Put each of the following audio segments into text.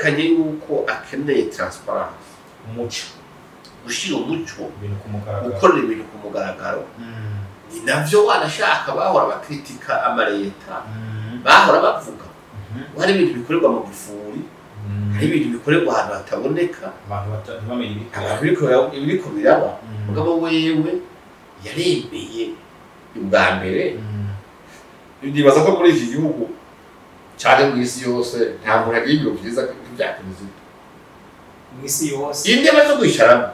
yerekanye yuko akeneye transparence, umuco, gushira umuco, kumugaragaro, gukorera ibintu ku mugaragaro. Ni navyo wanashaka bahora bakritika amaleta, bahora bavuga hari ibintu bikorerwa mu gifuri, hari ibintu bikorerwa ahantu hataboneka, abantu ntibamenye ibiriko biraba. Mugabo wewe yarembeye ubwa mbere. Ndibaza ko muri iki gihugu cyane mu isi yose nta muntu agira ibintu byiza bya perezida mu isi yose. Intebe zo kwicaramo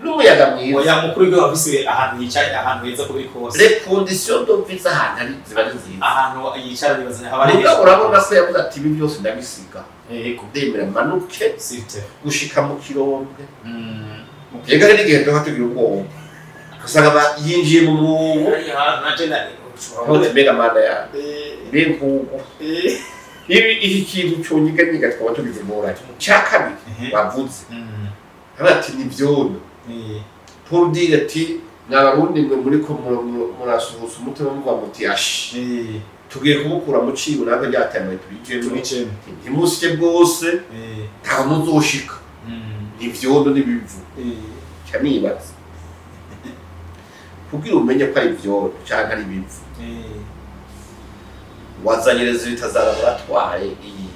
n'umuyaga mwiza, oya mukuru w'igihugu afise ahantu yicaye, ahantu heza ko biri kose. Les conditions de vie ahantu ari ziba nziza, ahantu yicara nibaza haba ari heza. Urabona ko yavuze ati ibi byose ndabisiga, kudemera manuke site gushika mu Kirombwe. Yega rero igihe ndo hatugira ubwoba, usanga yinjiye mu mwobo mega mana ya benkuko. Iki kintu cyonyiganyiga twaba tubivumura cya kabiri bavuze ati ni byono pour dire ati n'abarundi mwe muri ko murasuhuza umutima muvuga muti ashi tugiye kumukura mu cibo nabe ryatamaye tubijemo ntimusike bwose nta muzoshika. Ni byono nibivu cyanibaza kugira umenye ko ari byono cyangwa ari bivu. Wazanyereza bitazara baratwaye iyi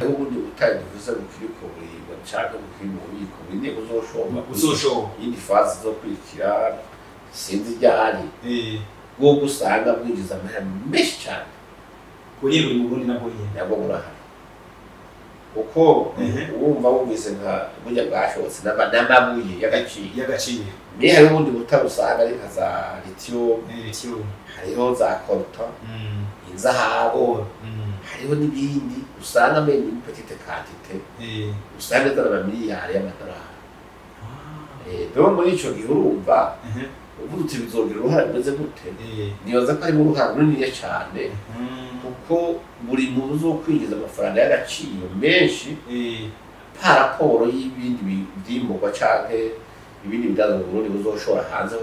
ubundi utayivuze bukiriko buriba cyangwa bukirimo biko bindi uzoshoma yindi fazi zo kwikira sinzi ryari bwo gusanga bwinjiza amahera menshi cyane kuri buri Burundi nabo burahari uko wumva wumvise nka burya bwashobotse n'amabuye y'agaciro. Ni hari ubundi butarusanga ari nka za lithium, hariho za coltan, inzahabu, hariho n'ibindi usanga mbere muri petite quantité, usanga zana miliyari y'amadolari. Rero muri ico gihe urumva uvuga uti bizogira uruhare rumeze gute, nibaza ko harimo uruhare runini cyane kuko buri muntu uzokwinjiza amafaranga y'agaciro menshi pa raporo y'ibindi byimburwa canke ibindi bidazo mu Burundi buzoshora hanze.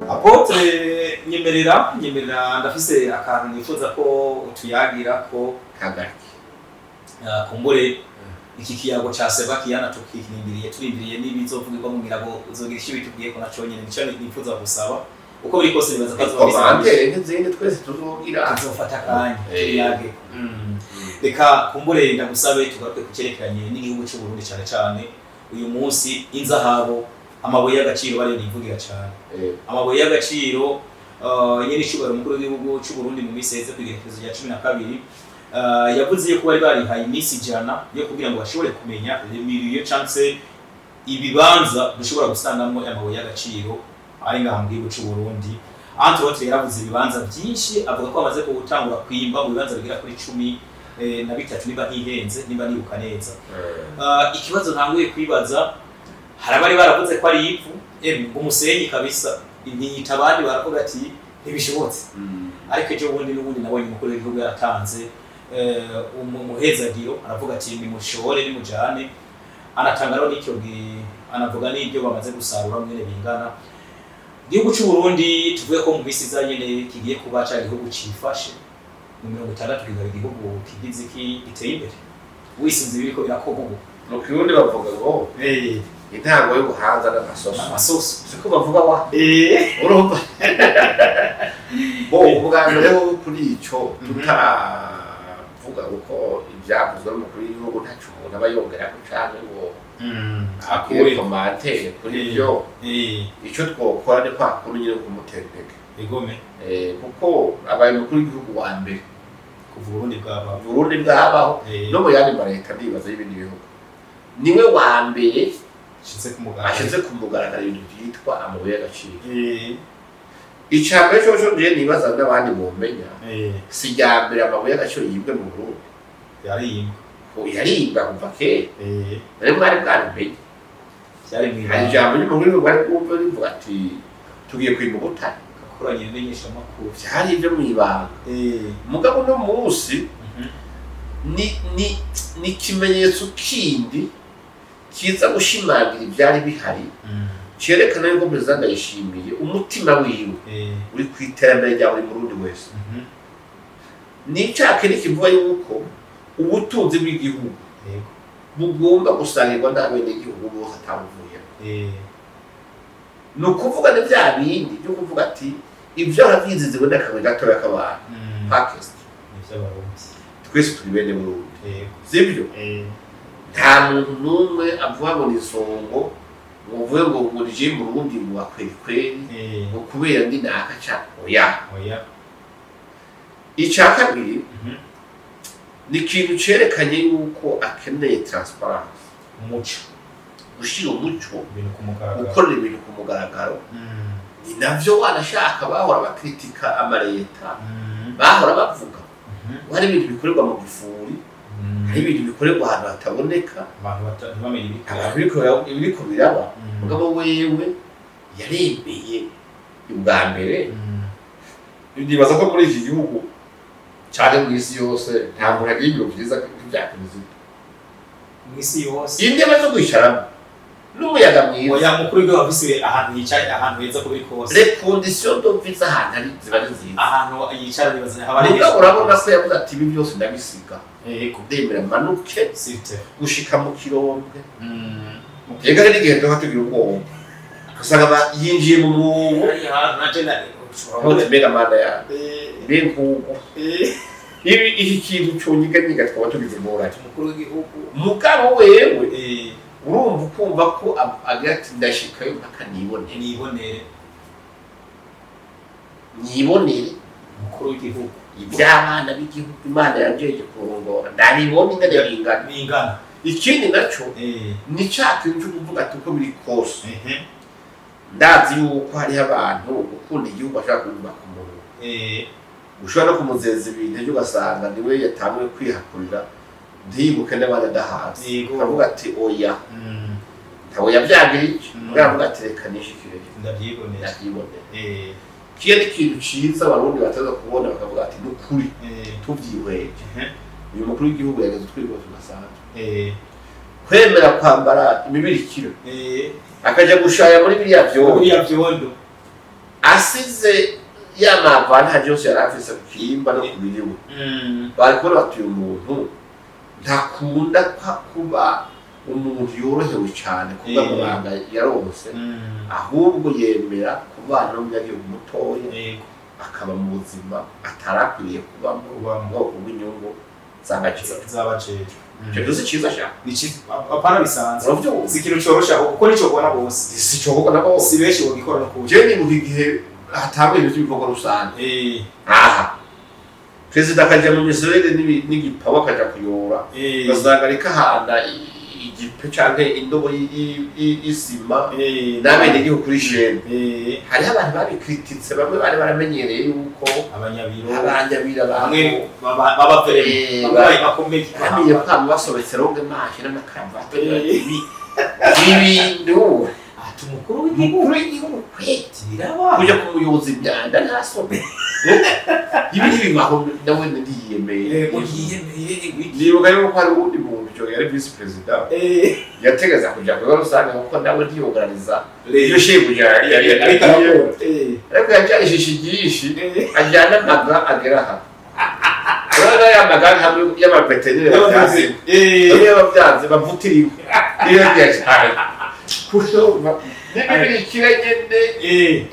Apotre nyemerera ndafise akantu nifuza ko utuyagira ko kagaki kumbure iki kiyago ca Sebakiana turindiriye n'ibizovugirwa mu mirago uzogira icyo bitubwiye ko naco nyene nico nifuza gusaba uko biri kose nibaza ko azobisanga n'izindi twese tuzogira tuzofata kanya tuyage. Reka kumbure ndagusabe tugaruke ku cyerekeranye n'igihugu cy'u Burundi cyane uyu munsi inzahabu, amabuye y'agaciro bari nivugira cyane amabuye y'agaciro nyene cyubaro mukuru w'igihugu cy'u Burundi mu minsi heze kwigerekezo ya 12 yavuze ko bari barihaye iminsi 100 yo kugira ngo bashobore kumenya imiriyo chance ibibanza dushobora gusangamo amabuye y'agaciro ari ngaha mu gihugu cy'u Burundi. Anto wote yaravuze ibibanza byinshi avuga ko amaze gutangura kwimba mu bibanza bigera kuri 13 niba ntihenze niba nibuka neza. Ikibazo ntanguye kwibaza harabari baravuze ko ari ivu umusenyi kabisa intiyita abandi baravuga ati ntibishobotse ariko ejo bundi n'ubundi nabonye umukuru w'igihugu yaratanze umuhezagiro aravuga ati nimushore nimujane anatanga rero n'icyo anavuga n'ibyo bamaze gusarura mwene bingana. Igihugu cy'u Burundi tuvuye ko mu bisi za nyene kigiye kuba cyari igihugu cifashe mu 60 kigali igihugu kigize ki giteye imbere wisinze biriko birakorwa mu Kirundi bavuga ngo intango y'ubuhanza n'amasoso siko bavuga wa urumva bo ubugambere kuri ico tutavuga uko ibyavuzwe mu kuri igihugu ntacu umuntu aba yongera ko cyane ngo akure commentaire kuri byo ico twokora ni kwa kuri nyine kumutembeke igome kuko abaye mukuru w'igihugu wa mbere kuva Burundi bwabaho no mu yandi mareka ndibaza y'ibindi bihugu niwe wa mbere ashize kumugaragara ibintu byitwa amabuye y'agaciro. Icambere cyo je nibaza n'abandi mumenya si rya mbere amabuye y'agaciro yibwe mu Burundi yarimba kuva kera rero mwari bwarimenye cyari mwiba hari jambo y'umugore bari kumva bivuga ati tugiye kwimba ubutare gakoranye n'imenyesha makuru cyari ibyo mwibanga mugabo no munsi ni kimenyetso kindi kiza gushimangira ibyari bihari cyerekana yuko Perezida Ndayishimiye umutima wiwe uri kwiterambere rya buri murundi wese nicake nikivuga yuko ubutunzi bw'igihugu bugomba gusangirwa n'abenegihugu bose atabuvuye ni ukuvuga ni bya bindi byo kuvuga ati ibyo arabizi ziboneka mu gatoya k'abantu pakistan twese turi bene Burundi sibyo nta muntu n'umwe avuga ngo ni isongo ngo uvuge ngo murije mu Burundi ngo akwerikweri ngo kubera ndi naka ca oya icya kabiri ni ikintu cerekanye yuko akeneye transparence umuco gushira umuco gukorera ibintu ku mugaragaro ni navyo wanashaka bahora bakritika amaleta bahora bavuga hari ibintu bikorerwa mu gifuri hari ibintu bikorerwa ahantu hataboneka abantu biriko biraba mugabo wewe yarembeye ubwa mbere ndibaza ko muri iki gihugu cyane mu isi yose nta muntu agira ibiro byiza bya perezida mu isi yose intebe zo kwicaramo n'umuyaga mwiza oya mukuru w'igihugu afise ahantu yicaye ahantu heza ko biri kose les conditions de vie ahantu ari ziba nziza ahantu yicara nibaza haba ari urabona ko yavuze ati ibi byose ndabisiga kudemera manuke gushika mu kirombwe yega ari igihe tuba tugira ubwoba usanga yinjiye mu mwobo aho mbega mana ya benkuko iki kintu cyonyiganyiga twaba tubize morali umukuru w'igihugu mugabo wewe urumva ukumva ko agira ati ndashikayo mpaka nibonere umukuru w'igihugu iby'abana b'igihugu Imana yajeje kurongora ndaribona ingana bingana ikindi naco ni cyakintu cyo kuvuga ati uko biri kose ndazi yuko hari abantu gukunda igihugu ashaka kuvuga ku muntu ushobora no kumuzeza ibintu ejo ugasanga niwe yatanguye kwihakurira ndibuke n'abana dahazi akavuga ati oya ntawe yabyagira iki mugabo ati reka nishikire ndabyibonera kiye ni ikintu ciza abarundi bataza kubona bakavuga ati nukuri tuvyihweje uyu mukuru w'igihugu yageze twirwa tunasanzwe kwemera kwambara imibirikiro akaja gushaya muri biriya vyondo asize y'amavantaje yose yari afise ku kiyimba no ku biriwe bari kubona bati uyu muntu ntakunda kuba umuntu yorohewe cyane kuba mubanga yaronse ahubwo yemera kubana n'umunyagihugu mutoya akaba mu buzima atarakwiriye kubamo ubwoko bw'inyungu z'abacece icyo si cyiza cyane apana bisanzwe si ikintu cyorosha kuko nicyo kubona bose si cyo kubona bose si benshi bagikora no kuja je ni mu gihe hatanguye ibintu by'ibikorwa rusange aha perezida akaja mu miserere n'igipawa akaja kuyora ugasanga ariko ahanda igipe canke indobo y'isima n'abenegihugu kuri shene hariho abantu babikrititse bamwe bari baramenyereye yuko abanyabira bamwe baba bakomeye bamiye kwama basobetse ronge mashi n'amakaruvati ibintu umukuru w'igihugu kweti kuja kumuyoboza imyanda ntasome ibi ntibibaho nawe ndiyemeye nibuka yuko hari uwundi muntu yari vice president yategeza kuja kuba rusange kuko nawe ntiyogaraniza iyo shebuja ariko yajanishije igishi ajyana amaga agera aha urabona y'amagare hamwe y'amaveterineri bavyanze bavutiriwe iyo byacane kushoma n'ibirikira nyene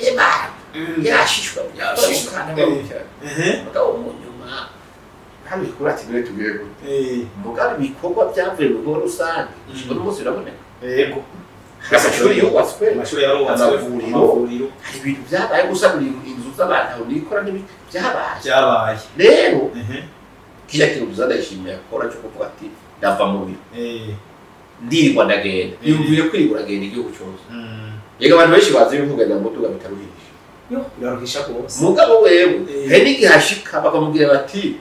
imana yashishwa mugabo mu nyuma habikura ati niwe tubwire gute mugabo ibikorwa byavuye mu rugo rusange uno munsi uraboneka amashuri yubatswe amavuriro hari ibintu byabaye gusanura inzu z'abantu nikora n'ibiti byabaye rero kiriya kintu uzadashimiye akora cyo kuvuga ati ndava mu biro ndirirwa ndagenda yumviye kwirirwa uragenda igihugu cyose yega abantu benshi bazi ibivuga na muduga bitaruhisha biraruhisha rwose mugabo wewe hari n'igihe hashika bakamubwira bati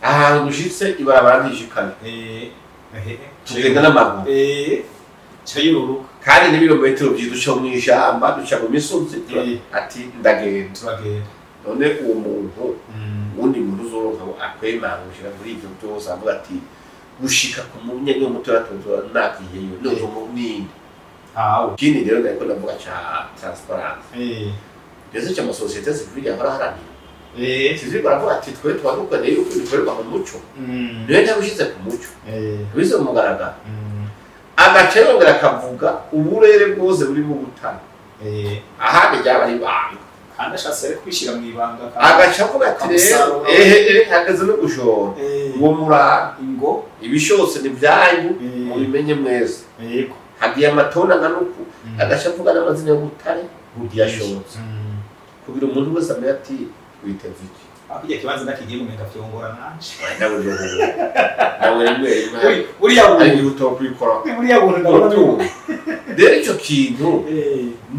ahantu ushitse ibarabara ntishikane tugenda n'amaguru cyayururuka kandi n'ibirometero byinshi duca mu ishyamba duca mu misozi ati ndagenda turagenda none uwo muntu uwundi muntu uzoronka akwemangukira muri ibyo byose avuga ati gushika ku munyagihugu muto yatonzwa nagiyeyo nozo mu nindi ikindi rero ndiko ndavuga ca transparence ndetse cyama societe civile yaharaharanira civile baravuga ati twe twadukeneye yuko bikorerwa mu muco niwe ntabishize ku muco bize mu mugaragaro agace yongera akavuga uburere bwose buri mu butana ahandi ryaba ari banga kandi ashatse rero kwishira mu ibanga agace avuga ati rero hageze no gushora ngo mura ingo ibishose ni byanyu mubimenye mwese hagiye amatona nganuku agace avuga n'amazina y'ubutare yashotse kugira umuntu wese amenye ati witeze iki akijya kibanza ndakigiye mu mega fyongora nanje nawe rimwe buriya ari utokwikora buriya buntu ndabona rero icyo kintu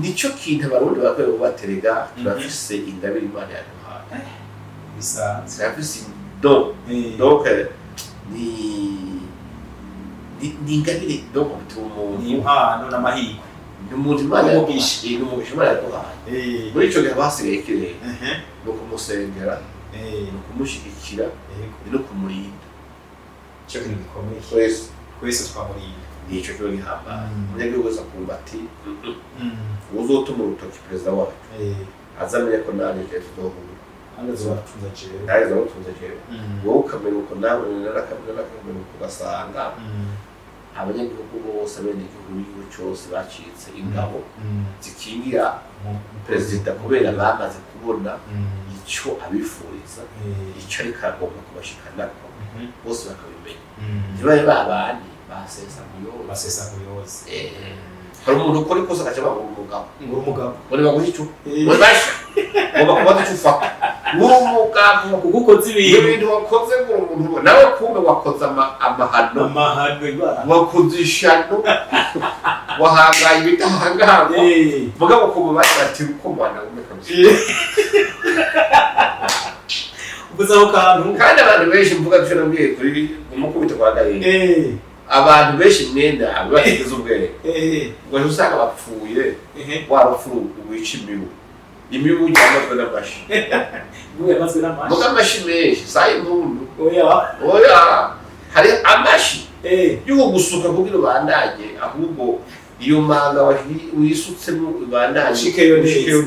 nicyo kintu abarundi bakwiye kubaterega turafise ingabire Imana yaduhaye bisanzwe turafise donc ni ingabire donc ni impano n'amahirwe umuntu Imana yamugisha Imana yaduhaye muri icyo gihe basigaye kirere no kumusengera no kumushyigikira no kumurinda cyo kintu gikomeye twese twamurinda nicyo cyo gihambaye umunyagihugu wese akumva ati uzotuma urutoki perezida wacu azamenye ko nanjye tuzohura azabatunza jewe wowe ukamenya uko nawe narakamenya uko ugasanga abanyagihugu bose abenegihugu b'igihugu cyose bacitse ingabo zikingira perezida kubera bamaze kubona icyo abifuriza icyo ariko agomba kubashikanako bose bakabimenya ntibabe babandi basesa kuyoza hari umuntu ukora ikosa agaca bagura umugabo bari baguha icyo basha ngomba kubaza icyo ufata uri umugabo kugukoze ibintu wakoze ngo umuntu nawe kumbe wakoze amahano wakoze ishano wahangaye ibitahangago mugabo kumbe bati uko mwana umeka ubuzaho kantu kandi abantu benshi mvuga cyo nabwiye kuri umukubita kwa gaye abantu benshi mwenda abatigeze ubwenge ngo usanga bapfuye warapfuye wica imibu cyangwa n'amashi muga amashi menshi sayi ntundu oya hari amashi yuko gusuka kugira bandage ahubwo iyo manga wisutsemo bandage ushikeyo neza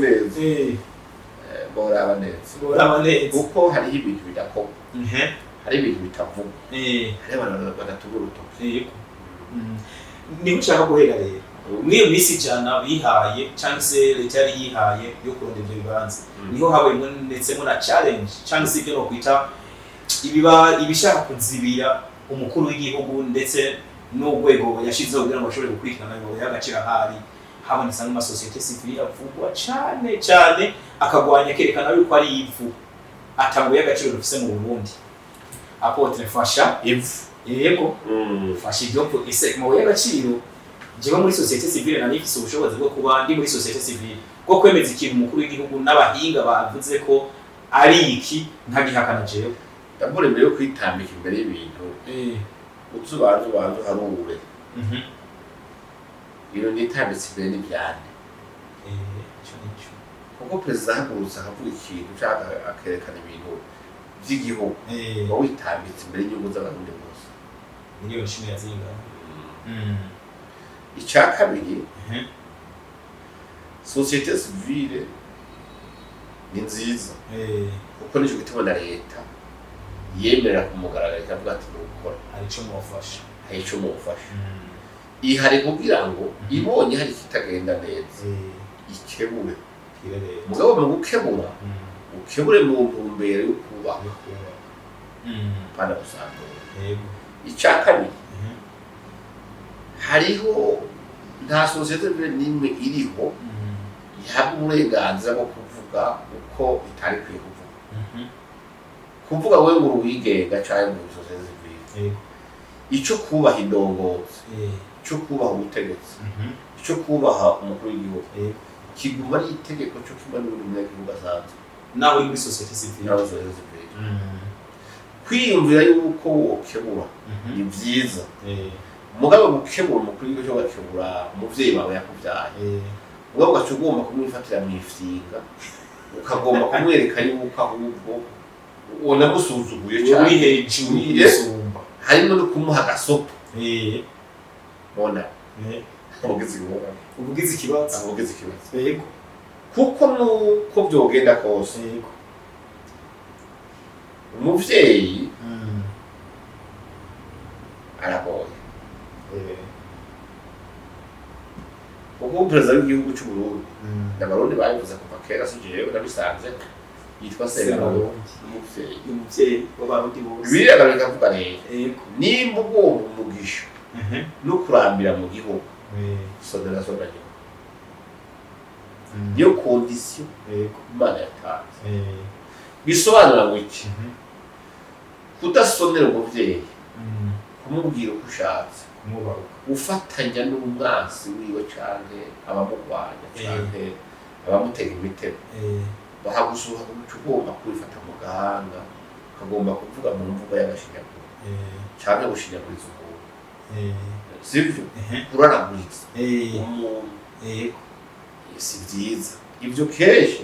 boraba neza kuko hari ibintu bidakoma hari ibintu bitavuga hari abantu badatubura urutoki niho ushaka guhera rero mwiyo misi jana bihaye cyangwa se leta yari yihaye yo kurondera ibyo bibanza niho habaye ndetse na challenge cyangwa se ibyo no kwita ibishaka kuzibira umukuru w'igihugu ndetse n'urwego yashizeho kugira ngo ashobore gukurikirana ngo y'agaciro ahari habonetse n'amasosiyete sivile avugwa cyane akagwanya kerekana yuko ari ivu atanguye agaciro rufise mu Burundi apotre fasha ivu yego fasha ibyo ise mu y'agaciro jewe muri societe civile na nifise ubushobozi bwo kuba ndi muri societe civile bwo kwemeza ikintu umukuru w'igihugu n'abahinga bavuze ko ari iki ntagihakana jewe ndabure mbere yo kwitambika imbere y'ibintu uzubanze harure iyo nitambitse imbere n'ibyane kuko perezida ahagurutse akavuga ikintu cyangwa akerekana ibintu by'igihugu ngo witambitse imbere y'inyungu z'abarundi bose miliyoni 10 yazinga icya kabiri societe civile ni nziza kuko nicyo gituma na leta yemerera kumugaragara ikavuga ati nukora hari icyo mufasha ihari kugira ngo ibonye hari kitagenda neza ikebure mugabo mu gukebura ukebure mu ntumbero yo kubaho pana gusanga icya kabiri hariho nta societe n'imwe iriho ihabwa uburenganzira bwo kuvuga uko itari kwiye kuvuga we ngo uwigenga cyangwa mu societe civile icyo kubaha indongozi cyo kubaha ubutegetsi cyo kubaha umukuru w'igihugu kiguma ari itegeko cyo kuba n'undi munyagihugu asanzwe nawe muri societe civile kwiyumvira yuko wokebura ni byiza mugabo gukebura umukuru w'igihugu akebura umuvyeyi wawe yakuvyaye mugabo gacu ugomba kumwifatira mu ifinga ukagomba kumwereka yuko ahubwo ubona musuzuguye cyane uri hejuru y'isumba harimo no kumuha gasopo bona ubugize ikibazo yego kuko nuko byogenda kose umuvyeyi aragoye kuko perezida w'igihugu cy'u Burundi n'abarundi babivuze kuva kera si jewe nabisanze yitwa Sebarundi umuvyeyi w'abarundi bose biriya bikavuga rero nimba ugomba umugisha no kurambira mu gihugu sonera sonera niyo kondisiyo Imana yatanze bisobanura ngo iki kudasonera umuvyeyi kumubwira uko ushatse ufatanya n'umwansi wiwe canke abamurwanya canke abamutega imitego bahagusuha kumuca ugomba kubifata mu gahanga ukagomba kuvuga mu mvugo y'agashinyaguro canke gushinyaguriza umuntu sivyo kuraraguriza umuntu si vyiza ivyo kenshi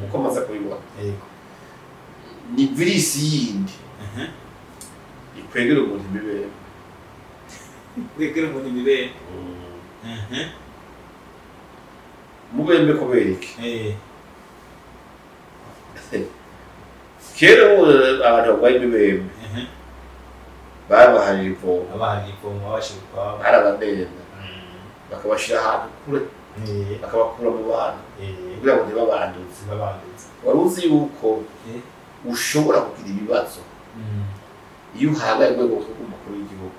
uko amaze kubibona ni virisi yindi ikwegera umuntu imibereho mubembe kubera iki kera abantu barwaye imibembe babaharira ivomo barabandenda bakabashira ahantu kure bakabakura mu bantu kugira ngo ntibabanduze wari uzi yuko ushobora kugira ibibazo iyo uhangaye urwego rw'umukuru w'igihugu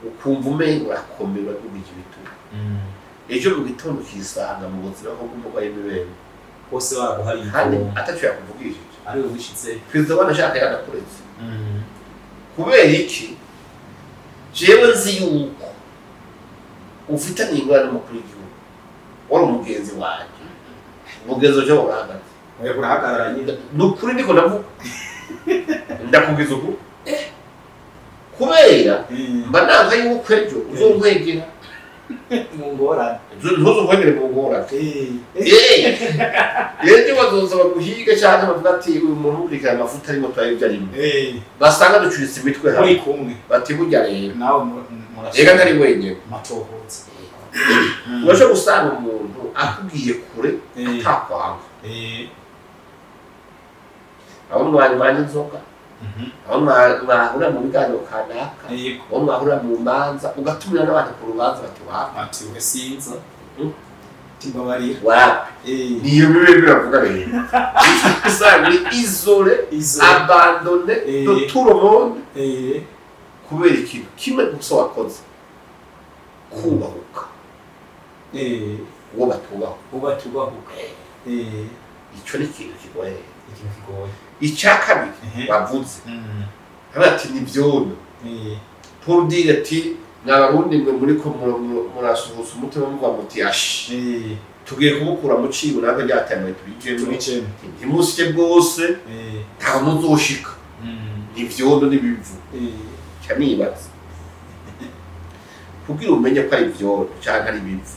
ukumva umengo urakomera uraduga ibitugu ejo mu gitondo ukisanga mu buzima bw'umurwayi w'imibembe bose baguhariye kandi ataco yakuvugishije ari we wishitse perezida wanashaka yanakuretse kubera iki jewe nzi yuko ufitanye ingorane n'umukuru w'igihugu wari umugenzi wanje umugenzi waje urahagaze urahagararanye nukuri ndiko ndavuga ndakubwiza uku kubera mba nanga yuko ejo uzonkwegera mu ngorane ntuzonkwegere mu ngorane ejo bazoza baguhiga canke bavuga ati uyu muntu ukurikirana amafuta arimo twayibyo arimo basanga ducuritse imitwe muri kumwe bati burya rero nawe ega ntari wenyene matohotse urashobora gusanga umuntu akubwiye kure atakwanga aho mwanya inzoga aho mwahura mu biganiro kanaka aho mwahura mu manza ugatumira n'abantu ku rubanza bati ati ugasinza timbabarira wapi niyo bibe biravuga rero usanga ni isole abandone de tout le monde kubera ikintu kimwe gusa wakoze kubahuka uwo batubahuka icyo ni ikintu kigoye icya kabiri bavuze ati ni byondo pour dire ati n'abarundi mwe muri ko murasuhuza umutima muvuga muti ashi tugiye kumukura mu cibo nabe ryatamaye tubijemo ntimusike bwose nta muzoshika ni byondo n'ibivu cyanibaza kugira umenye ko ari byondo cyangwa ari ibivu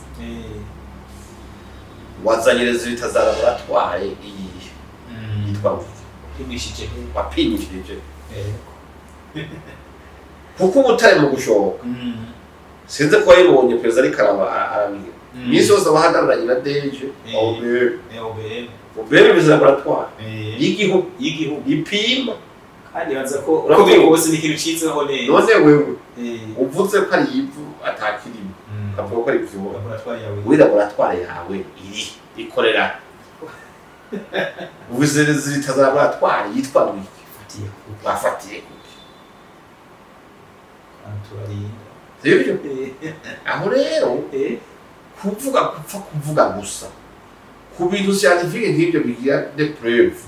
wazanyereza bitazara baratwaye iyi yitwa wapimishije kuko ubutare mu gushoboka sinzi ko yibonye perezida ariko arabiga iminsi yose abahagararanye na deje obere biza laboratoire y'igihugu ipima kandi baza ko uko bose ni ikintu cizeho neza none wewe uvuze ko ari ivu atakirimo kavuga ko ari ivyo laboratoire yawe iri ikorera uvuze zitaza laboratoire yitwa wiki bafatiye sibyo aho rero kuvuga gusa ku bintu scientifique nk'ibyo bigira des preuves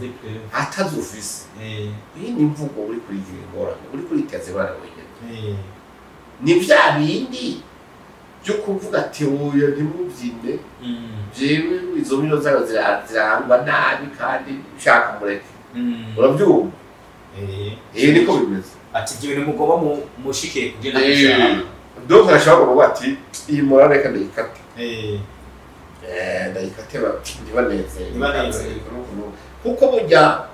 atazufise iyi ni imvugo uri kuri ingorane uri kuri teze bana wenyine ni vya bindi byo kuvuga ati uyu ntimubyine jewe izo bino zayo zirangwa nabi kandi ushaka mureke urabyumva niko bimeze ati ibyo bintu mugomba mushike kugenda gushaka donc arashaka kuvuga ati iyi morale reka ndayikate ndayikate ntibaneze kuko burya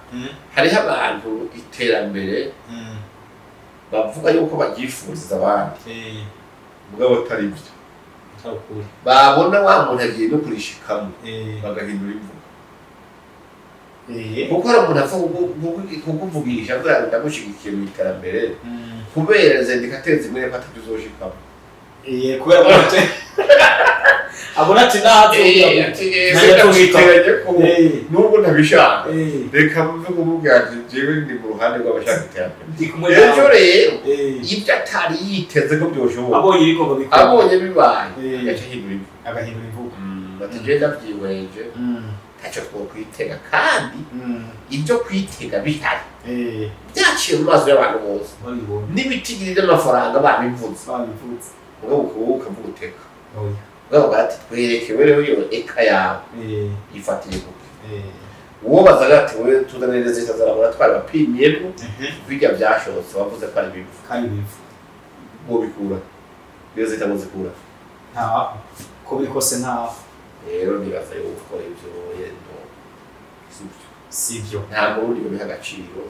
hariho abantu iterambere bavuga yuko baryifuriza abandi mugabo atari byo babona wa muntu agiye no kurishikamo bagahindura imvugo kuko hari umuntu apfa kukuvugisha ngo ndamushigikiye mu iterambere kubera zendikateri zimwe ko atatuzoshikamo kubera abona ati nubwo ntabishaka reka mve kumubwira ati jewe ndi mu ruhande rw'abashaka iterambere ejo rero ibyo atari yiteze ko byoshoboka abonye bibaye agahindura imvugo ati jewe ndabyihweje ntacyo twokwitega kandi ibyo kwitega bihari byaciye mu maso y'abantu bose n'ibitigiri n'amafaranga babivuze ngo ukavuga uteka ubwo bati twerekewe rero iyo eka yawe ifatire kuki uwo bazaga ati wewe tuzanireze zitazarabura twari bapimyemo bijya byashobotse bavuze ko ari bivu kandi bivu ngo bikura iyo zitamuzikura ko bikose nta rero nibaza yuko ibyo yendo sivyo nta murundi ngo biha agaciro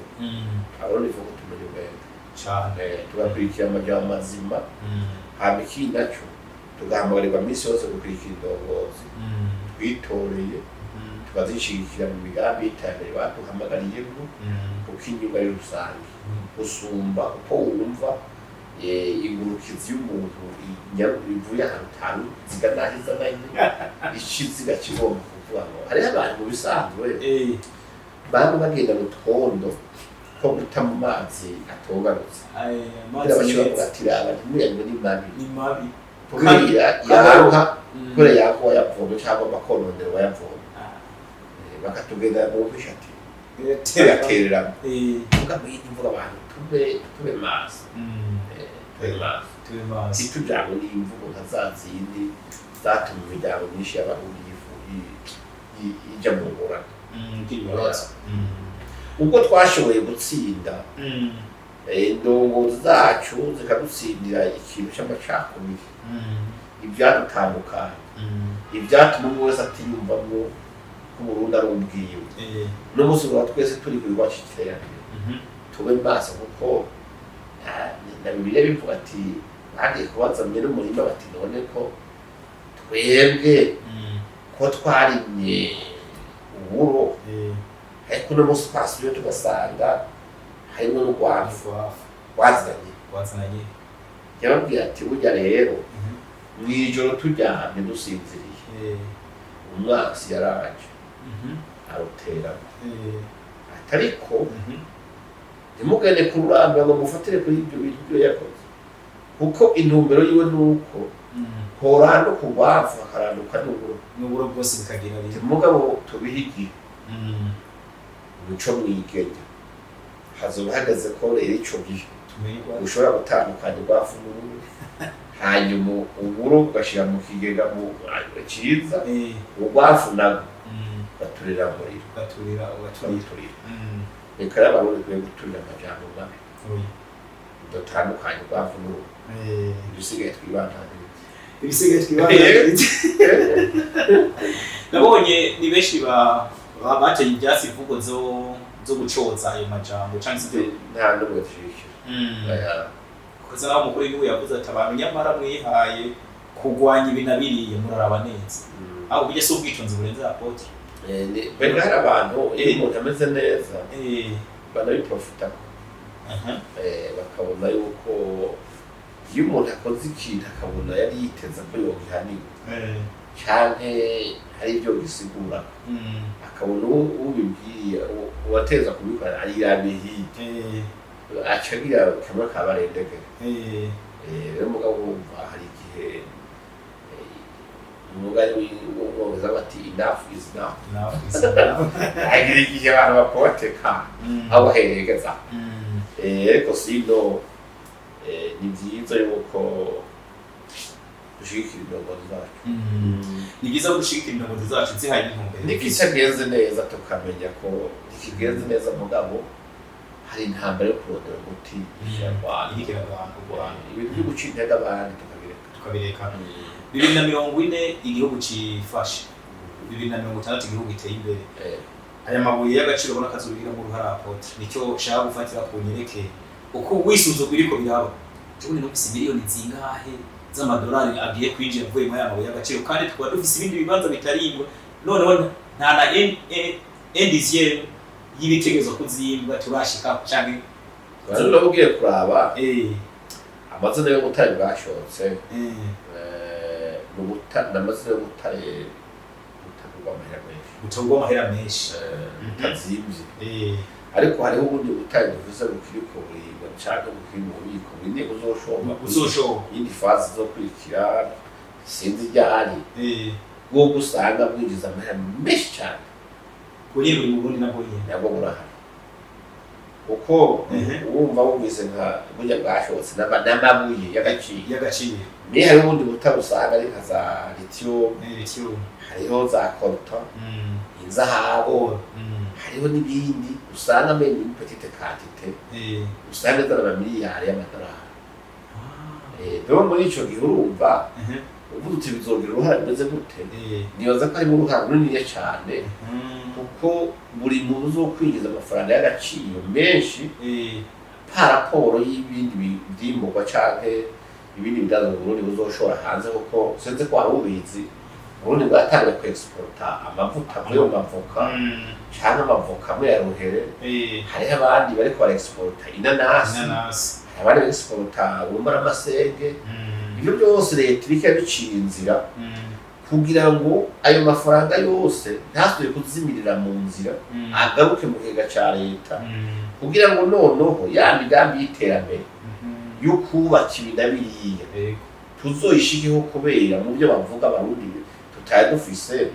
abarundi vuga tumenye ubwenge cyane tugakurikira amajambo mazima hama ikindi naco tugahamagarwa minsi yose gukurikira indongozi twitoreye tukazishigikira mu migambi y'iterambere baduhamagariyemo kuko inyungu ari rusange usumba uko wumva ingurukizi y'umuntu ivuye ahantu utanu ziganahiza nayo ishiziga kigomba kuvuga ngo hariho abantu mu bisanzwe bamwe bagenda mu twondo ko guta mu mazi atunganutse bashobora kugatira abantu muyango ni mabi kubera yaruha kubera yako yavoma cyangwa makonondero wayavoma bakatugenda mu bishati teraterera mugambo y'imvuga abantu tube mazi itujyanye n'imvugo nka za zindi zatuma imiryango myinshi y'abarundi ijya mu ngorane ubwo twashoboye gutsinda indongozi zacu zikadutsindira ikintu cy'amacakubiri ibyadutandukanye ibyatuma umwe wese atiyumvamo ko Burundi ari ubwiwe n'umunsi wa twese turi ku bibazo cy'iterambere tube maso kuko na Bibiliya bivuga ati bagiye kubaza mwene umurima bati none ko twebwe ko twarimye uburo ariko n'umunsi twasubiye tugasanga harimo n'urwafu wazanye yababwira ati burya rero mw'ijoro turyamye dusinziriye umwasi yaraje aruteramo atariko ntimugane kururambira ngo mufatire kuri ibyo bintu byo yakoze kuko intumbero yiwe nuko horano kugwafu akaranduka n'uburo bwose bikagira biri mugabo tubihigiye umuco mwigenya hazoba hagaze ko rero ico gihe ushobora gutandukanya urwafu n'urundi hanyuma uburo ugashira mu kigega mu cyiza urwafu nago baturira muri reka rero abarundi kwiye guturira amajambo mabi dutandukanye urwafu n'urundi ibisigaye twibandaniriza nabonye ni benshi bateye ibyatsi imvugo zo gucoza ayo majambo cyangwa se nta n'ubwo tishikira kuza naho umukuru w'igihugu yavuze ati abantu nyamara mwihaye kurwanya ibinabiriye muraraba neza aho bijye so ubwitonzi burenze apotre bene hari abantu iyo umuntu ameze neza banabiprofita bakabona yuko iyo umuntu akoze ikintu akabona yari yiteza ko yogihanirwa cyane hari ibyo gisigura akabona ubibwiye uwateza kubikora ayirabihiye acagira kamwe kabarendege rero mugabo wumva hari igihe umugani w'umwongereza bati enough is enough agira igihe abantu bakoteka aho baheregeza ariko sino ni byiza yuko dushigikira indongozi zacu ni byiza gushigikira indongozi zacu zihaye intumbero nikitagenze neza tukamenya ko nikigenze neza mugabo hari intambara yo kurondera umuti irikira abantu ibintu byo guca intege abandi tukabireka 2040 igihugu cifashe 2060 igihugu giteye imbere aya mabuye y'agaciro ubona kazubigira mu ruhara apotre nicyo shaka gufatira ku nyereke uko wisuzo biriko biraba tubone no miliyoni zingahe z'amadolari agiye kwinjira avuye muri aya mabuye y'agaciro kandi tukaba dufise ibindi bibanza bitaribwa noneho nta na indiciel y'ibitegezo kuzimbwa turashika canke rero ugiye kuraba amazina yo gutari bwashotse n'amazina yo gutari gutangwa amahera menshi utazimvye ariko hariho ubundi butari buvuze bukiri ku buribwa canke bukiri mu bubiko bine uzoshoma iyindi fazi zo kwikira sinzi ryari bwo gusanga bwinjiza amahera menshi cane kunyira uri mu Burundi nabwo burahari uko wumva wumvise nka burya bwashotse n'amabuye y'agaciro ni hari ubundi butabusanga ari nka za lithium hariho za coltan inzahabu hariho n'ibindi usanga mbere ni petite quantité usanga zana amamiliyari y'amadolari rero muri ico gihe urumva uvuga uti bizogira uruhare rumeze gute nibaza ko harimo uruhare runiniya cane kuko buri muntu uzokwinjiza amafaranga y'agaciro menshi pa raporo y'ibindi vyimburwa canke ibindi bidanzwa mu Burundi buzoshora hanze kuko sinzi ko hari ubizi Burundi bwatangiye ku exporta amavuta muri yo mavoka canke amavoka muri ya ruhere hariho abandi bariko bara exporta inanasi abandi bara exporta urumbara amasenge ibyo byose leta iriko yabiciye inzira kugira ngo ayo mafaranga yose ntasubire kuzimirira mu nzira agaruke mu kigega ca leta kugira ngo noneho ya migambi y'iterambere yo kubaka ibinda biriya tuzoyishikeho kubera mu byo bavuga abarundi tutari dufise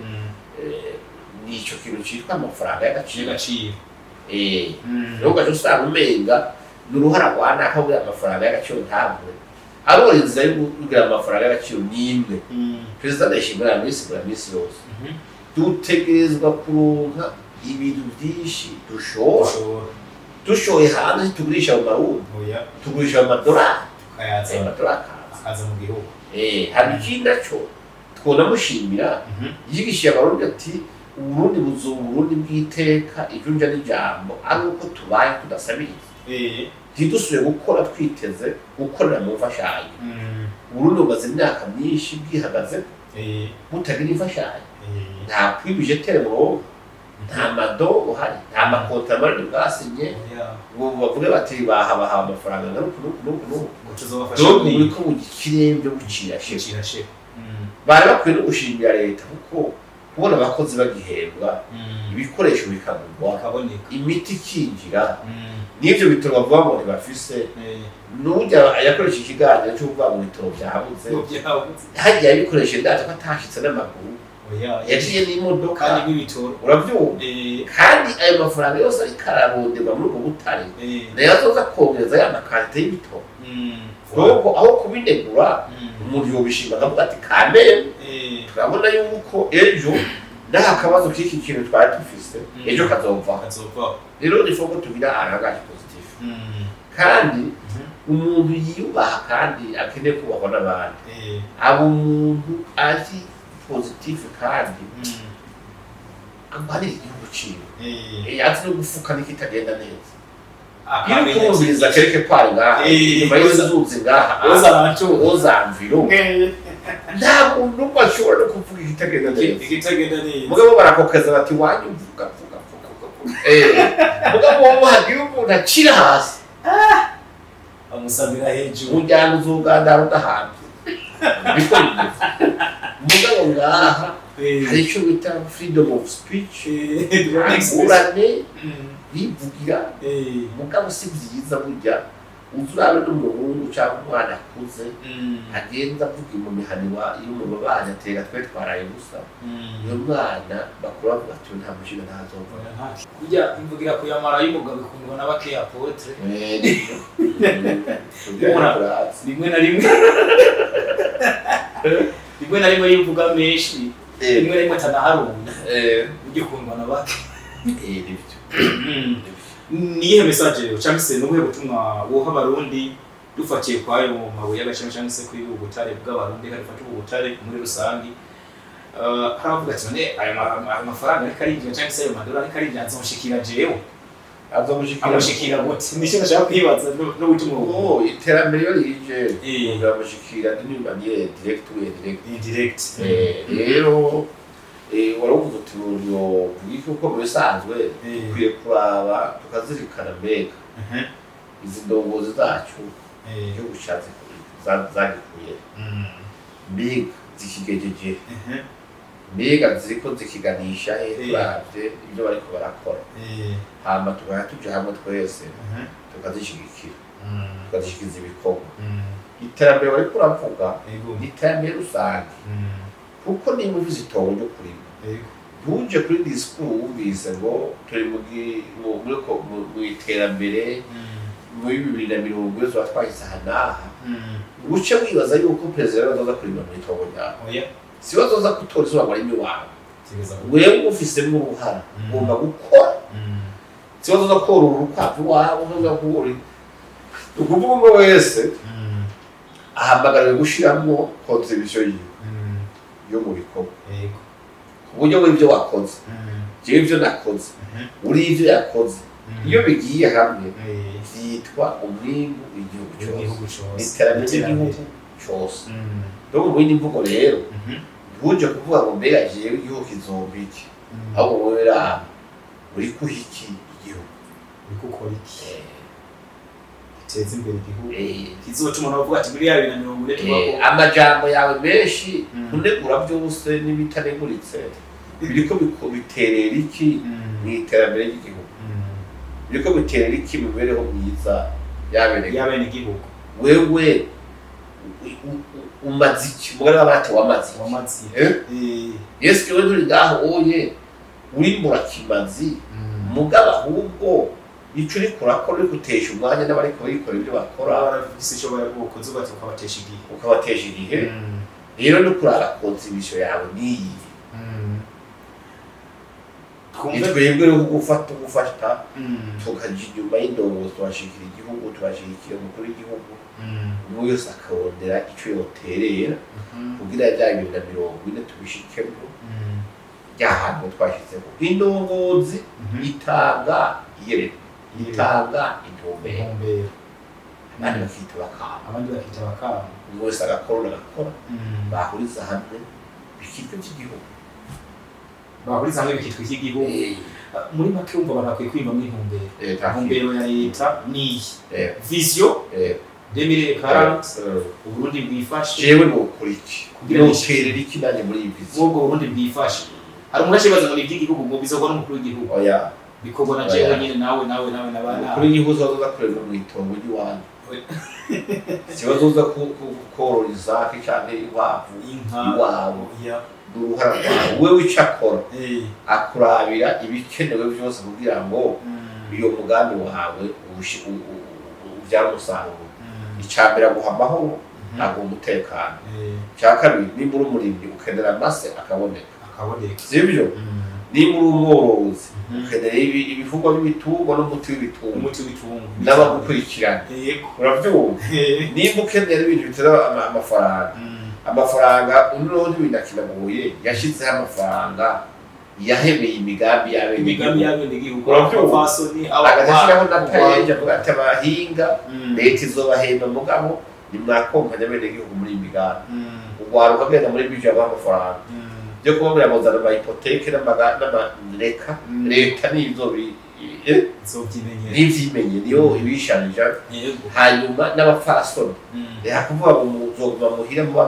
nico kintu citwa amafaranga y'agaciro rero ugaca usanga umenga n'uruhara rwanaka kugira amafaranga y'agaciro ntabure abora inzira yo kugira amafaranga y'agaciro n'imwe perezida ndayishimira misi yose dutegerezwa kuronka ibintu vyinshi dushoye hanze tugurisha mu marundi tugurisha amadolari akaza mu gihugu hari ikindi naco twonamushimira yigishiye abarundi ati Uburundi buzoba Uburundi bw'iteka ijunja n'ijambo ari uko tubaye tudasabiriza ntidusubire gukora twiteze gukorera mu mfashanyo Uburundi bumaze imyaka myinshi bwihagaze butagira imfashanyo nta kwibije tere murongo nta mado uhari nta makontra marani bwasinye ngo bavuge bati bahabaha amafaranga nuku muri ko mu gikirere byo gucira sheke bari bakwiye no gushimira leta kuko kubona abakozi bagihembwa ibikoresho bikagurwa imiti ikinjira n'ibyo bitoro bavuga ngo ntibafise n'ujya yakoresha ikiganiro cyo kuvuga ngo ibitoro byabuze hagiye abikoresha ndaza ko atashitse n'amaguru yaciye n'imodoka kandi n'ibitoro uravyumva kandi ayo mafaranga yose ari kararonderwa muri ubwo butare nayo azoza kongereza ya makarite y'ibitoro nuko aho kubinegura umuntu yobishima akavuga ati kamere turabona yuko ejo naho akabazo k'iki kintu twari dufise ejo kazova rero ni foko tugira arangaje positif kandi umuntu yiyubaha kandi akeneye kubahwa n'abandi abo umuntu ari positif kandi ambarira igihugu ciwe yazi no gufuka n'ikitagenda neza iyo kumviriza kereke kwari ngaha inyuma y'izuzi ngaha ozamviro nta muntu n'umwe ashobora no kuvuga ikitagenda neza mugabo barakokeza bati wanyu mvuga mugabo wowe hagira umuntu acira hasi amusabira hejuru umuryango uzogandara udahanze mugabo ngaha hari icyo bita freedom of speech urane bivugira mugabo si byiza burya uzurabe n'umuhungu cyangwa umwana akuze agenda avuga mu mihaniwa iyo mu babana atera twe twaraye gusa uyo mwana bakura bavuga ati nta mushinga ntazovana burya imvugira kuyamara y'umugabo ikundwa n'abake apotre rimwe na rimwe yivuga menshi rimwe na rimwe atanaharunda burya ikundwa n'abake nihe message rero cyangwa se n'ubuhe butumwa woha abarundi dufatiye kwayo mabuye y'agaciro cyangwa se kuri ubutare bw'abarundi kandi fata ubutare muri rusangi haravuga ati none ayo mafaranga ari karinjira cyangwa se ayo madolari karinjira nzoshikira jewe amushikira gute nico nashaka kwibaza no gutuma iterambere yo rije ngamushikira ni maniere direct rero waravuze uti uburyo bw'uko bisanzwe dukwiye kuraba tukazirikana mbega izi ndongozi zacu yo gushatse zagikuye mbega zikigejeje mbega ziriko zikiganisha turavye ibyo bariko barakora hama tukaba tuja hamwe twese tukazishigikira tukazishikiza ibikorwa iterambere bariko uravuga iterambere rusange kuko niba uvuze itongo ryo kurima ntuje kuri discours wumvise ngo turi mu iterambere muri 2020 zo twahise hanaha uce wibaza yuko president azoza kurima mu itongo ryawe si bazoza gutora izuba ngo arime wawe wewe ufisemo uruhara ugomba gukora si bazoza korora urukwavu wawe uzoza kuwuri ukuvuga umwe wese ahamagariwe gushiramwo contribution yiwe yo mu bikorwa uburyo bw'ibyo wakoze jewe ibyo nakoze uri ibyo yakoze iyo bigiye hamwe byitwa umwimbu w'igihugu cyose n'iterambere ry'igihugu cyose rero mu yindi mvugo rero ntuje kuvuga ngo mbega jewe igihugu kizombike ahubwo wowe raba uri kuhiki igihugu uri gukora iki giteza imbere igihugu kizotuma navuga ati muri 2040 tubako amajambo yawe menshi kunegura byose n'ibitaneguritse biriko biterera iki mu iterambere ry'igihugu biriko biterera iki mu mibereho myiza yabene igihugu wewe umaziki mugari w'abati wamazi yesu kiwe turi ngaho oye urimbura kimazi mugaba ahubwo ico uri kurakora uri gutesha umwanya n'abariko bikora ibyo bakora barafise ico barakoze bati ukabatesha igihe rero no kurara konzibisho yawe niyi twebwe rero gufata tukaja inyuma y'indongozi tubashikira igihugu tubashikira umukuru w'igihugu umwe wese akarondera ico yoterera kugira rya 2040 tubishikemo ryahantu twashyizeho indongozi itanga intumbero abandi bakita bakama umwe wese agakora bahuriza hamwe bikitwa cy'igihugu muri make umva barakwiye kwimba mu intumbero ya leta niyi vision 2040 Uburundi bwifashe jewe no kuriki kugira uterera iki nanye muri iyi vision ubwo Uburundi bwifashe hari umuntu ashibaza ngo iby'igihugu ngo bizogwa n'umukuru w'igihugu bikorwa na jewe nyine nawe nabana kuri igihugu zoza kureba mu itongo ry'iwanyu sibazoza kukorora izaki cyane iwavu iwawe uruhara rwawe wewe icakora akurabira ibikenewe byose kugira ngo iyo mugambi wawe ubyara umusaruro icambere guha amahoro aguha umutekano cyakabiri nimba uri umurimyi ukenera amase akaboneka sibyo nimba uri umworozi ukenera ibivugwa by'ibitungwa n'umuti w'ibitungwa n'abagukurikirana urabyumva nimba ukenera ibintu bitera amafaranga unurundi winakinamuye yashyizeho amafaranga yahemeye imigambi y'abenegihugu agashyiraho na payeje avuga ati abahinga leta izobahemba mugabo nimwakompanya abenegihugu muri iyi migambi ugwaruka agenda muri bije y'amafaranga byo kubabwira ngo zana amahipoteke n'amareka leta n'ivyimenye niyo ibishanija hanyuma n'abapfasoni kuvuga ngo muzoguma muhira muba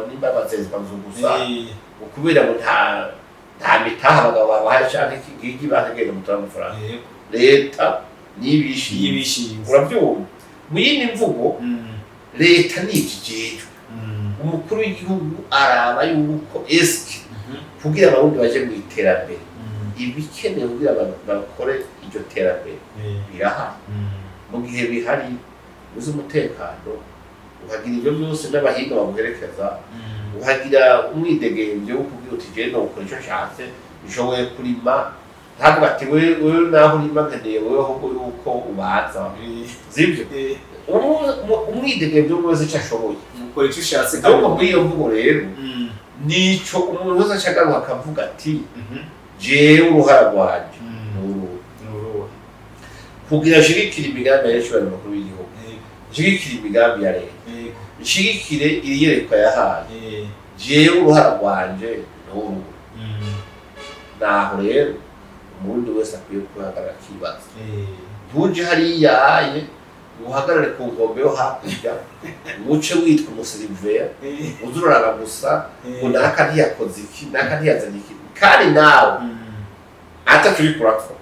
nimba abazezi bazogusa ukubera ngo nta mitaha abagabo babahaye canke ngiki bahagenda mutora amafaranga leta n'ibishimye uravyumva mu yindi mvugo leta n'ikijejwe umukuru w'igihugu araba yuko eski kugira abarundi baje mu iterambere ibikenewe kugira bakore iryo terambere birahari mu gihe bihari uzi umutekano uhagira ibyo byose n'abahinga baguherekeza uhagira umwidegemvyo wo kugira uti jewe nokora ico nshatse nshoboye kurima ntabwo ati wewe naho urima nkeneye wewe ahubwo yuko ubaza zibyo umwidegemvyo wese ico ashoboye ukora ico ushatse ahubwo bw'iyo mvugo rero nico umuntu wese ashagaruka akavuga ati jewe uruhara rwanje kugira ashigikire imigambi y'ishobora makuru y'igihugu ashigikire imigambi ya leta ashigikire iriyerekwa yahaye jewe uruhara rwanje n'uru naho rero umurundi wese akwiye guhagarara akibaza ntuje hariya aye uhagarare ku ngombe yo hakurya umuce witwa umusiriveya uzuraraga gusa ngo naka ntiyakoze iki naka ntiyazanye iki kandi nawe atacurikurakora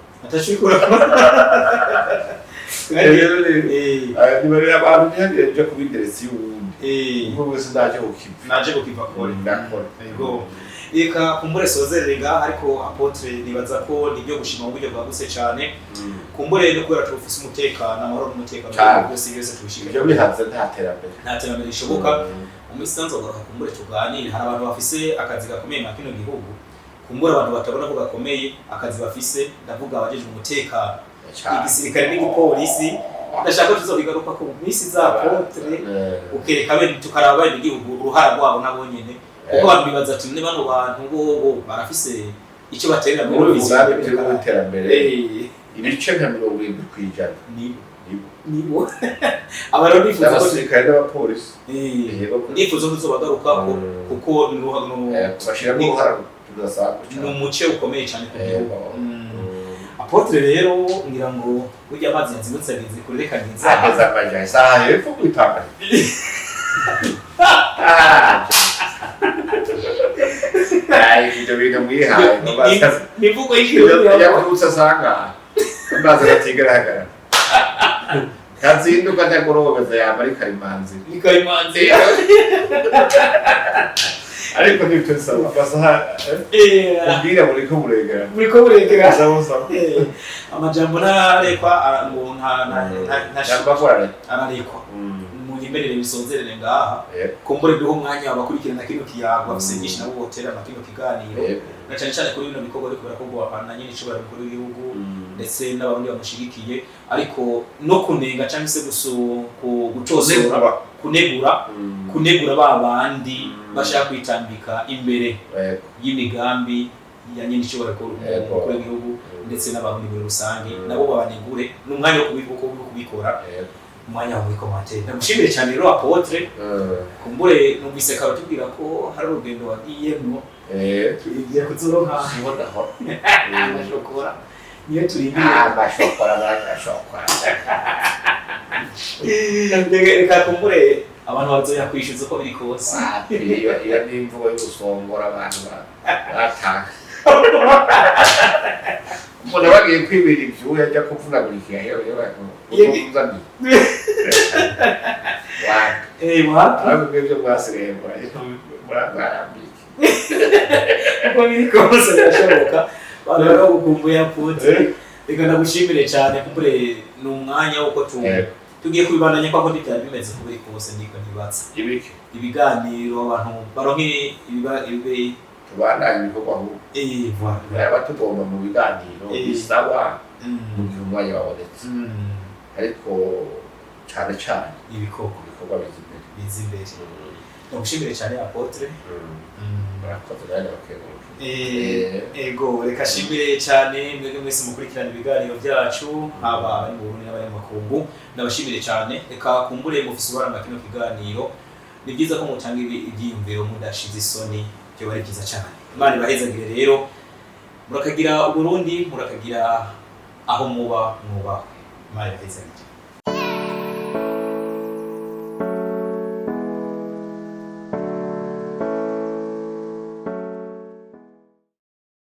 nibarira abantu ntihagereje kuba inderesi y'uwundi ubwo wese naje kukiva kore ndakora reka kumbure sozerere ngaha ariko Apotre nibaza ko nibyo gushima mu buryo bwagutse cyane kumbure no kubera tufise umutekano amahoro n'umutekano byose byose tubishimira ibyo bihanze nta terambere rishoboka umusanzo garuka kumbure tuganire hari abantu bafise akazi gakomeye mu kino gihugu kumbure abantu batabona ko gakomeye akazi bafise ndavuga abajeje umutekano igisirikare n'igipolisi ndashaka tuzobigaruka ko misi za Apotre ukereka bene tukaraba bene igihugu uruhara rwabo nabo nyene kuko abantu bibaza ati ne bano bantu bo barafise icyo baterera muri bizimbe by'iterambere ibice nka 70% nibo abaro bifuza ko abasirikare n'abapolisi nifuza ko tuzobagaruka kuko n'uruhano bashira mu ruhara tudasaba n'umuce ukomeye cyane ku gihugu Apotre rero ngira ngo burya amazi yazimutse agize kurekana inzara amazi saha hepfo kwitanga ibyo bintu mwihaye nivugo y'ikirundi yakurutse sanga amazi atigaragara kazinduka ndagorobeza yaba ari karimanzi ariko nibyo nsaba basaha ubwira muri ko buregera amajambo ntarekwa ngo ararekwa imberere bisozerere ngaha kumbure duho umwanya abakurikirana kino kiyago bafise nabo botera na kino kiganiro na cyane cyane kuri bino bikorwa ariko barakorwa abana nyine ishobora gukora igihugu ndetse n'abarundi bamushigikiye ariko no kunenga cyangwa se gutosora kunegura babandi bashaka kwitambika imbere y'imigambi ya nyine ishobora gukora igihugu ndetse n'abarundi muri rusange nabo babanegure n'umwanya wo kubikora umwanya wa commentaire ndamushimire cyane rero Apotre kumbure numvise karotubwira ko hari urugendo wagiyemo tugiye kuzoronka nibodaho amashokora niyo turindiriye amashokora reka kumbure abantu bazoya kwishyuza uko biri kose iyo ni imvugo yo gusongora abantu batanga mbona bagiye kwibira ivyuya ajya kuvunagurikira yewe utumuzani abibyo mwasiremba murambiki uko biri kose birashoboka abantu bari gukumbuye Apotre reka ndagushimire cyane kumbure n'umwanya uko tugiye kubibandanya kwako ntibyari bimeze kubiri kose ndiko ntibatsa ibiganiro abantu baronke ibibe tubandanye ibikorwa aho voilà batugomba mu biganiro bisaba mu gihe umwanya wabonetse ariko cyane cyane ibikorwa bizimbere ndagushimire cyane Apotre murakoze cyane bakego ego reka shimire cyane mwebwe mwese mukurikirana ibiganiro byacu haba ari mu Burundi n'abari mu makungu ndabashimire cyane reka kumbure mufise ubaranga kino kiganiro ni byiza ko mutanga ibyiyumviro mudashize isoni byo bari byiza cyane Imana ibahezagire rero murakagira Uburundi murakagira aho muba Imana ibahezagire